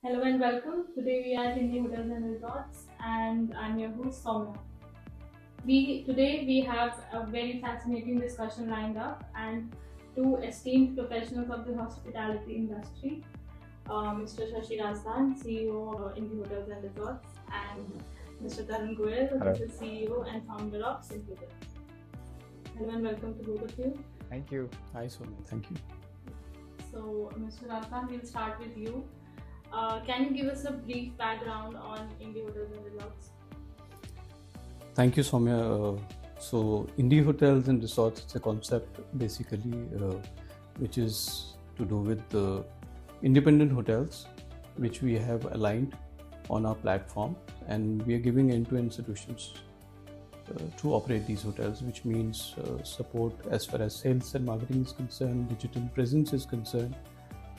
Hello and welcome. Today we are at Inde Hotels and Resorts, and I'm your host Somya. Today we have a very fascinating discussion lined up, and two esteemed professionals of the hospitality industry, Mr. Shashi Razdan, CEO of Inde Hotels and Resorts, and Mr. Tarun Goyal, who is the CEO and founder of Simplotel. Hello and welcome to both of you. Thank you. Hi, Somya. Thank you. So, Mr. Razdan, we'll start with you. Can you give us a brief background on Inde Hotels and Resorts? Thank you, Somya. So, Inde Hotels and Resorts, it's a concept basically which is to do with the independent hotels which we have aligned on our platform, and we are giving end-to-end solutions to operate these hotels, which means support as far as sales and marketing is concerned, digital presence is concerned,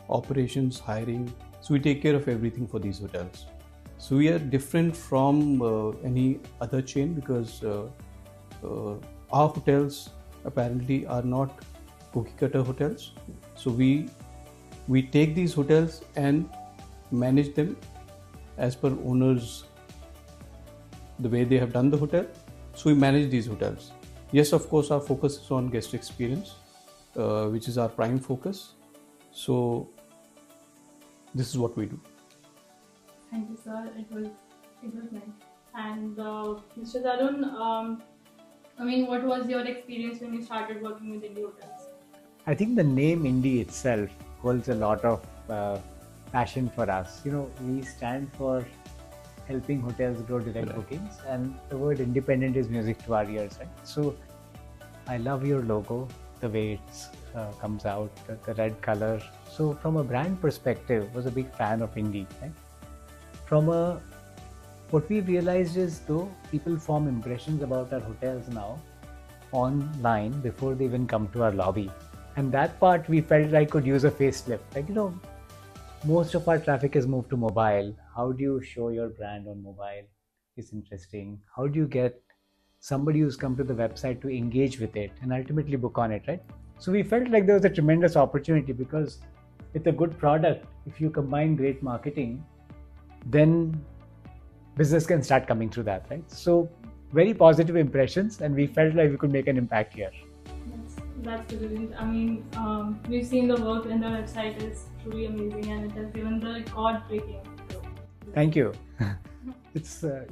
operations, hiring. So we take care of everything for these hotels. So we are different from any other chain because our hotels apparently are not cookie cutter hotels. So we take these hotels and manage them as per owners, the way they have done the hotel. So we manage these hotels. Yes, of course, our focus is on guest experience, which is our prime focus. So this is what we do. Thank you, sir. It was nice. And Mr. Tarun, what was your experience when you started working with Inde Hotels? I think the name Indie itself holds a lot of passion for us. We stand for helping hotels grow direct bookings, and the word independent is music to our ears, right? So I love your logo, the way it comes out, the red color. So from a brand perspective, was a big fan of Indie, right? What we realized is, though, people form impressions about our hotels now online before they even come to our lobby. And that part we felt like could use a facelift. Most of our traffic has moved to mobile. How do you show your brand on mobile? It's interesting. How do you get somebody who's come to the website to engage with it and ultimately book on it, right? So we felt like there was a tremendous opportunity, because with a good product, if you combine great marketing, then business can start coming through that, right? So very positive impressions, and we felt like we could make an impact here. That's brilliant. We've seen the work, and the website is truly amazing, and it has given the record-breaking. Thank you. It's a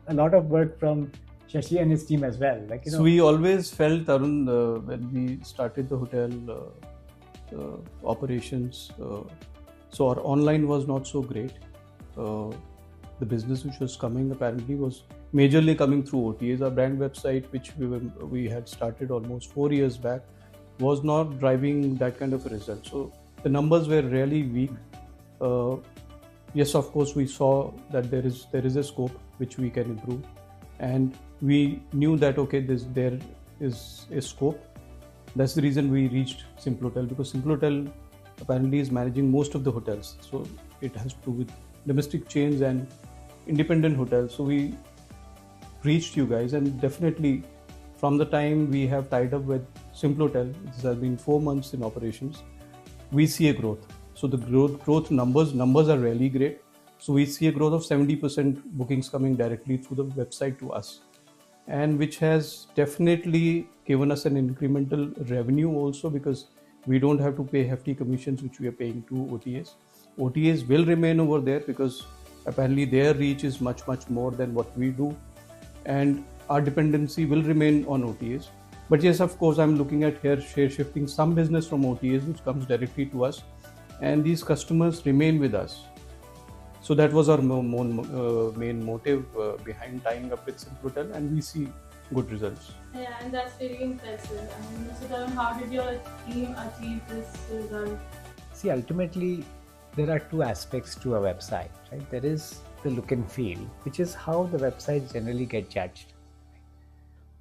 lot of work from Shashi and his team as well. So we always felt, Tarun, when we started the hotel operations, so our online was not so great. The business which was coming apparently was majorly coming through OTAs. Our brand website, which we had started almost 4 years back, was not driving that kind of a result. So the numbers were really weak. Yes, of course, we saw that there is a scope which we can improve, and we knew that there is a scope. That's the reason we reached Simplotel, because Simplotel apparently is managing most of the hotels. So it has to do with domestic chains and independent hotels. So we reached you guys, and definitely from the time we have tied up with Simplotel, this has been 4 months in operations, we see a growth. So the growth numbers are really great. So we see a growth of 70% bookings coming directly through the website to us, and which has definitely given us an incremental revenue also, because we don't have to pay hefty commissions which we are paying to OTAs. OTAs will remain over there because apparently their reach is much more than what we do, and our dependency will remain on OTAs. But yes, of course, I'm looking at here share shifting some business from OTAs which comes directly to us, and these customers remain with us. So that was our main motive behind tying up with Simplotel, and we see good results. Yeah, and that's really impressive. Mr. Tarun, how did your team achieve this result? See, ultimately, there are two aspects to a website, right? There is the look and feel, which is how the websites generally get judged.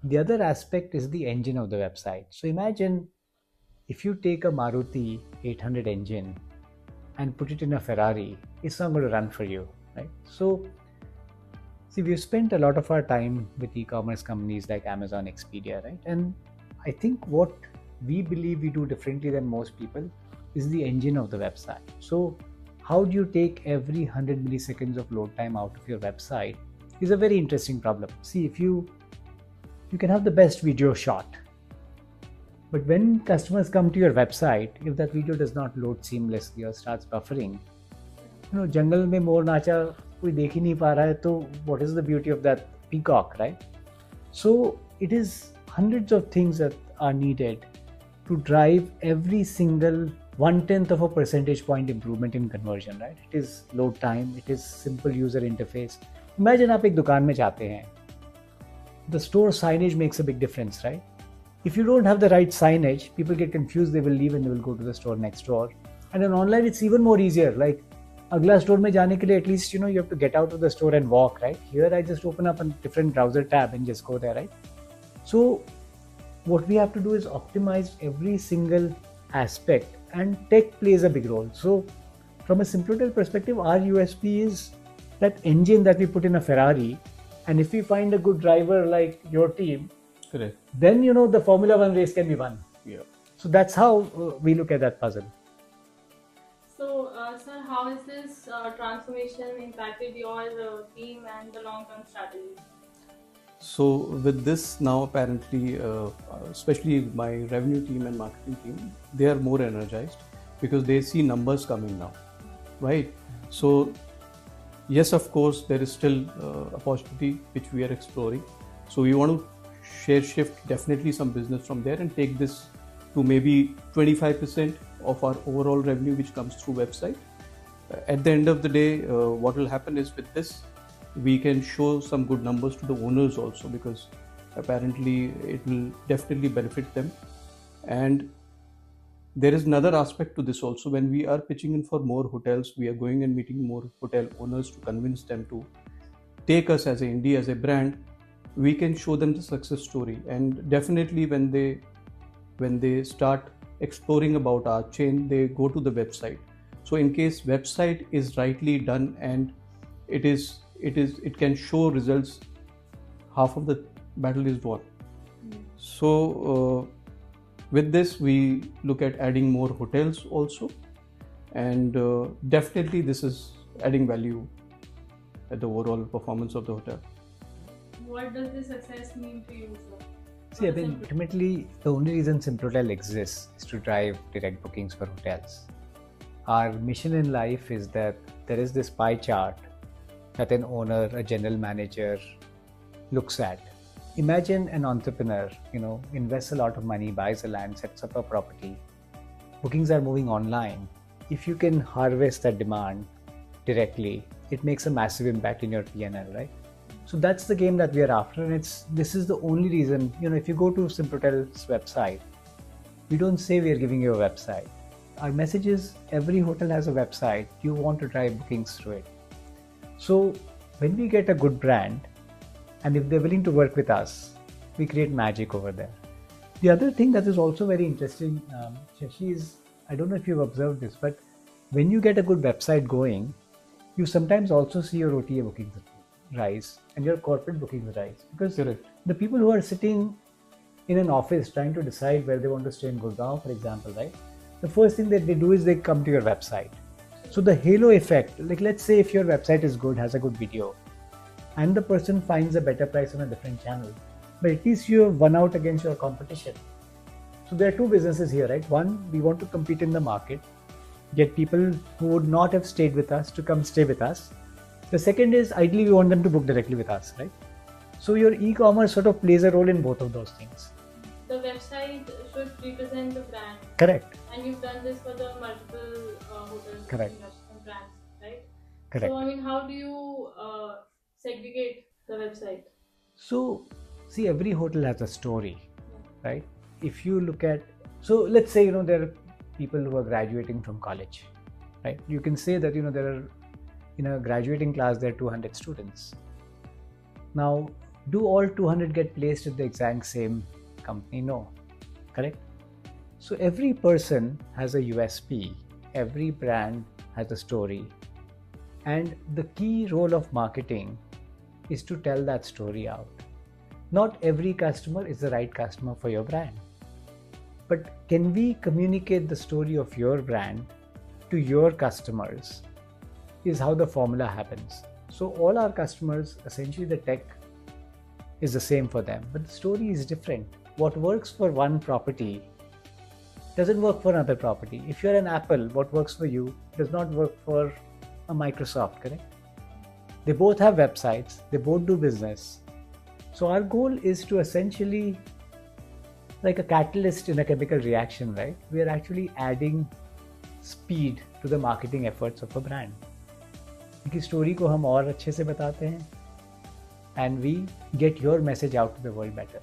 The other aspect is the engine of the website. So imagine if you take a Maruti 800 engine and put it in a Ferrari, it's not going to run for you, right? So, see, we've spent a lot of our time with e-commerce companies like Amazon, Expedia, right? And I think what we believe we do differently than most people is the engine of the website. So how do you take every 100 milliseconds of load time out of your website is a very interesting problem. See, if you can have the best video shot, but when customers come to your website, if that video does not load seamlessly or starts buffering, jungle mein more nacha koi dekh hi nahi pa raha hai, to what is the beauty of that peacock, right? So it is hundreds of things that are needed to drive every single 1/10 of a percentage point improvement in conversion, right? It is load time, it is simple user interface. Imagine आप एक दुकान में जाते हैं, the store signage makes a big difference, right? If you don't have the right signage, people get confused, they will leave and they will go to the store next door. And then online, it's even more easier. Like, agla store mein jaane ke liye, at least, you have to get out of the store and walk, right? Here, I just open up a different browser tab and just go there, right? So, what we have to do is optimize every single aspect, and tech plays a big role. So, from a Simplotel perspective, our USP is that engine that we put in a Ferrari, and if we find a good driver like your team, correct, then the Formula One race can be won. Yeah. So that's how we look at that puzzle. So, sir, how has this transformation impacted your team and the long-term strategy? So with this now, apparently, especially my revenue team and marketing team, they are more energized because they see numbers coming now, right? So yes, of course, there is still opportunity which we are exploring. So we want to shift definitely some business from there and take this to maybe 25% of our overall revenue which comes through website. At the end of the day, what will happen is with this, we can show some good numbers to the owners also, because apparently it will definitely benefit them. And there is another aspect to this also. When we are pitching in for more hotels, we are going and meeting more hotel owners to convince them to take us as a indie, as a brand. We can show them the success story, and definitely when they start exploring about our chain, they go to the website. So in case website is rightly done and it can show results, half of the battle is won. So with this, we look at adding more hotels also, and definitely this is adding value at the overall performance of the hotel. What does this success mean to you, sir? See, I mean, ultimately, the only reason Simplotel exists is to drive direct bookings for hotels. Our mission in life is that there is this pie chart that an owner, a general manager looks at. Imagine an entrepreneur, invests a lot of money, buys a land, sets up a property. Bookings are moving online. If you can harvest that demand directly, it makes a massive impact in your P&L, right? So that's the game that we are after, and this is the only reason. If you go to Simplotel's website, we don't say we are giving you a website. Our message is every hotel has a website. You want to drive bookings through it. So when we get a good brand, and if they're willing to work with us, we create magic over there. The other thing that is also very interesting, Shashi, is, I don't know if you've observed this, but when you get a good website going, you sometimes also see your OTA bookings rise and your corporate bookings rise. Because Correct. The people who are sitting in an office trying to decide where they want to stay in Gurgaon, for example, right? The first thing that they do is they come to your website. So the halo effect, like let's say if your website is good, has a good video, and the person finds a better price on a different channel, but at least you have won out against your competition. So there are two businesses here, right? One, we want to compete in the market, get people who would not have stayed with us to come stay with us. The second is, ideally, we want them to book directly with us, right? So your e-commerce sort of plays a role in both of those things. The website should represent the brand. Correct. And you've done this for the multiple hotels. Correct. And brands, right? Correct. So, I mean, how do you segregate the website? So, see, every hotel has a story, right? If you look at, so let's say, there are people who are graduating from college, right? You can say that, there are, in a graduating class, there are 200 students. Now, do all 200 get placed at the exact same company? No, correct? So every person has a USP, every brand has a story, and the key role of marketing is to tell that story out. Not every customer is the right customer for your brand, but can we communicate the story of your brand to your customers is how the formula happens. So all our customers, essentially the tech is the same for them, but the story is different. What works for one property doesn't work for another property. If you're an Apple, what works for you does not work for a Microsoft, correct? They both have websites, they both do business. So our goal is to essentially, like a catalyst in a chemical reaction, right? We are actually adding speed to the marketing efforts of a brand. उनकी story को हम और अच्छे से बताते हैं, and we get your message out to the world better,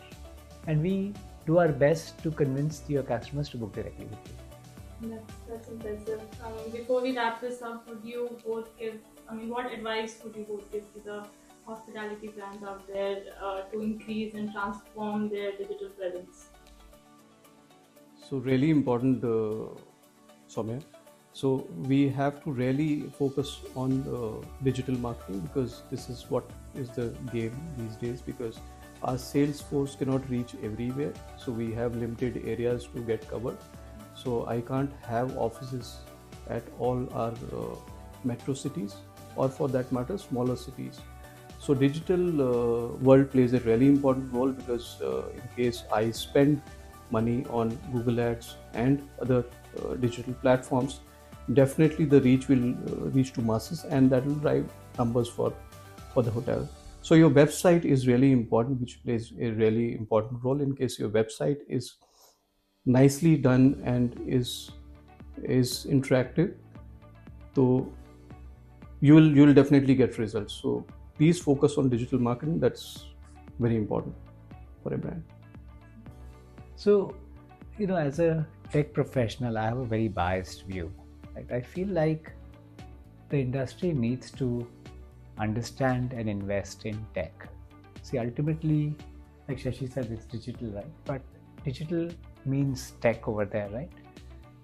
and we do our best to convince your customers to book directly with you. That's impressive. Before we wrap this up, would you both give, what advice would you both give to the hospitality brands out there to increase and transform their digital presence? So really important, Somya. So we have to really focus on digital marketing, because this is what is the game these days, because our sales force cannot reach everywhere. So we have limited areas to get covered. So I can't have offices at all our metro cities, or for that matter, smaller cities. So digital world plays a really important role, because in case I spend money on Google Ads and other digital platforms, definitely the reach will reach to masses, and that will drive numbers for the hotel. So your website is really important, which plays a really important role. In case your website is nicely done and is interactive, so you will definitely get results. So please focus on digital marketing. That's very important for a brand. So, as a tech professional, I have a very biased view. Like, I feel like the industry needs to understand and invest in tech. See, ultimately, like Shashi said, it's digital, right? But digital means tech over there, right?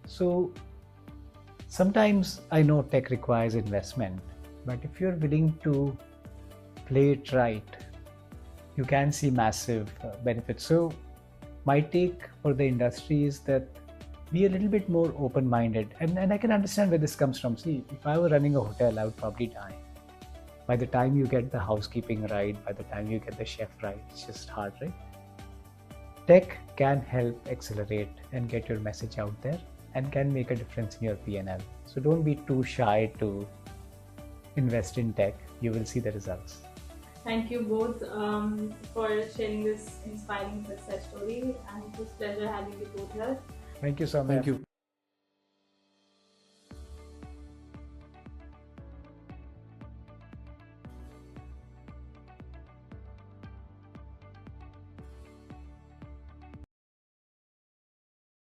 So sometimes I know tech requires investment, but if you're willing to play it right, you can see massive benefits. So my take for the industry is that be a little bit more open-minded, and I can understand where this comes from. See, if I were running a hotel, I would probably die. By the time you get the housekeeping right, by the time you get the chef right, it's just hard, right? Tech can help accelerate and get your message out there, and can make a difference in your P&L. So don't be too shy to invest in tech. You will see the results. Thank you both for sharing this inspiring success story, and it was a pleasure having you both here. Thank you so much. Thank you.